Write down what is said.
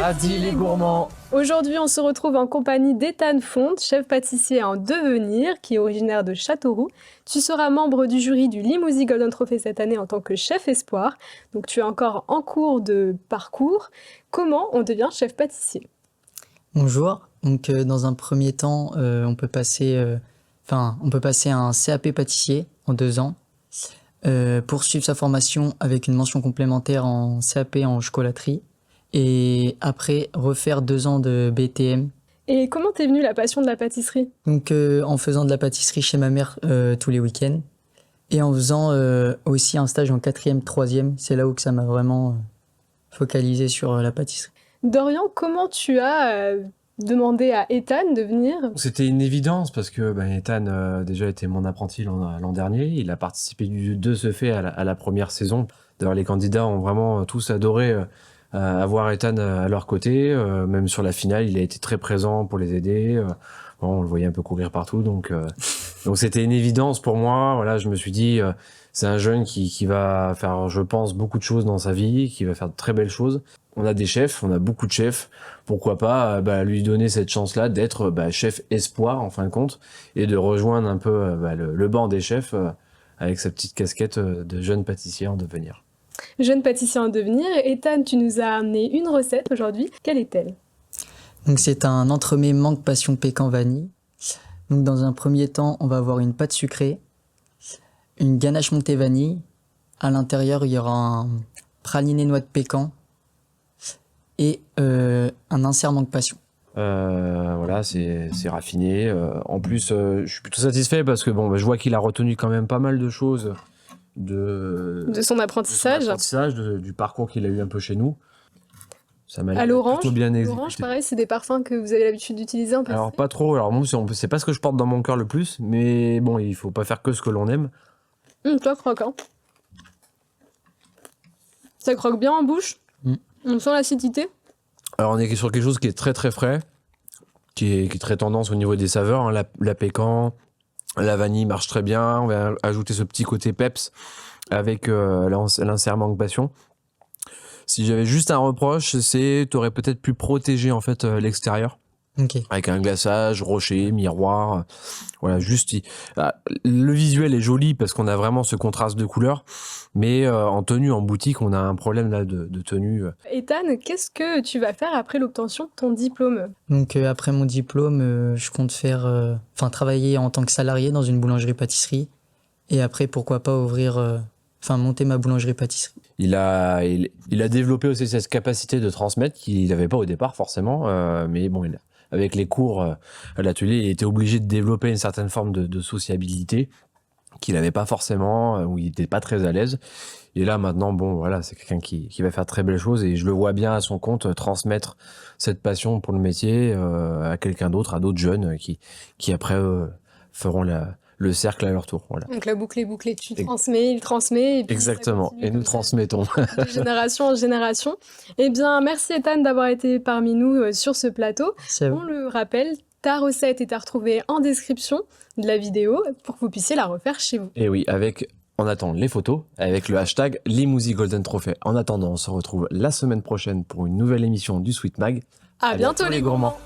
Adi les gourmands. Aujourd'hui, on se retrouve en compagnie d'Ethan Fonte, chef pâtissier en devenir, qui est originaire de Châteauroux. Tu seras membre du jury du Limousin Golden Trophy cette année en tant que chef espoir. Donc tu es encore en cours de parcours. Comment on devient chef pâtissier? Bonjour. Donc dans un premier temps, on peut passer un CAP pâtissier en 2 ans, poursuivre sa formation avec une mention complémentaire en CAP en chocolaterie, et après refaire 2 ans de BTM. Et comment t'es venue la passion de la pâtisserie? Donc en faisant de la pâtisserie chez ma mère tous les week-ends, et en faisant aussi un stage en 4e, 3e, c'est là où que ça m'a vraiment focalisé sur la pâtisserie. Dorian, comment tu as demandé à Ethan de venir? C'était une évidence parce que Ethan déjà était mon apprenti l'an dernier. Il a participé de ce fait à la première saison. D'ailleurs, les candidats ont vraiment tous adoré avoir Ethan à leur côté. Même sur la finale, il a été très présent pour les aider. On le voyait un peu courir partout. Donc c'était une évidence pour moi. Voilà, je me suis dit, c'est un jeune qui va faire, je pense, beaucoup de choses dans sa vie, qui va faire de très belles choses. On a des chefs, on a beaucoup de chefs. Pourquoi pas lui donner cette chance-là d'être chef espoir en fin de compte et de rejoindre un peu le banc des chefs avec sa petite casquette de jeune pâtissier en devenir. Jeune pâtissier en devenir, Ethan, tu nous as amené une recette aujourd'hui. Quelle est-elle? Donc c'est un entremets mangue passion pécan vanille. Donc dans un premier temps, on va avoir une pâte sucrée, une ganache montée vanille. À l'intérieur, il y aura un praliné noix de pécan et un insert mangue passion. Voilà, c'est raffiné. En plus, je suis plutôt satisfait parce que je vois qu'il a retenu quand même pas mal de choses de son apprentissage, du parcours qu'il a eu un peu chez nous. Ça m'a à l'orange. plutôt bien exécuté. L'orange, pareil, c'est des parfums que vous avez l'habitude d'utiliser en pâtisserie? Alors pas trop. Alors moi, c'est pas ce que je porte dans mon cœur le plus, mais bon, il faut pas faire que ce que l'on aime. Toi, croquant. Ça croque bien en bouche. On sent l'acidité. Alors on est sur quelque chose qui est très très frais, qui est très tendance au niveau des saveurs. Hein. La pécan, la vanille marche très bien. On va ajouter ce petit côté peps avec l'insert mangue passion. Si j'avais juste un reproche, c'est t'aurais peut-être pu protéger en fait l'extérieur. Okay. Avec un glaçage, rocher, miroir, voilà, juste le visuel est joli parce qu'on a vraiment ce contraste de couleurs, mais en tenue en boutique, on a un problème là de tenue. Ethan, qu'est-ce que tu vas faire après l'obtention de ton diplôme? Donc après mon diplôme, je compte travailler en tant que salarié dans une boulangerie-pâtisserie, et après pourquoi pas monter ma boulangerie-pâtisserie. Il a développé aussi cette capacité de transmettre qu'il n'avait pas au départ forcément, mais bon, avec les cours à l'atelier, il était obligé de développer une certaine forme de sociabilité qu'il n'avait pas forcément, où il n'était pas très à l'aise. Et là maintenant, c'est quelqu'un qui va faire très belles choses et je le vois bien à son compte transmettre cette passion pour le métier à quelqu'un d'autre, à d'autres jeunes qui après feront le cercle à leur tour. Voilà. Donc la boucle est bouclée, tu transmets, il transmet. Et puis exactement, et nous transmettons. De génération en génération. Eh bien, merci Ethan d'avoir été parmi nous sur ce plateau. On le rappelle, ta recette est à retrouver en description de la vidéo pour que vous puissiez la refaire chez vous. Et oui, on attend les photos avec le hashtag Limousin Golden Trophy. En attendant, on se retrouve la semaine prochaine pour une nouvelle émission du Sweet Mag. À bientôt les gourmands.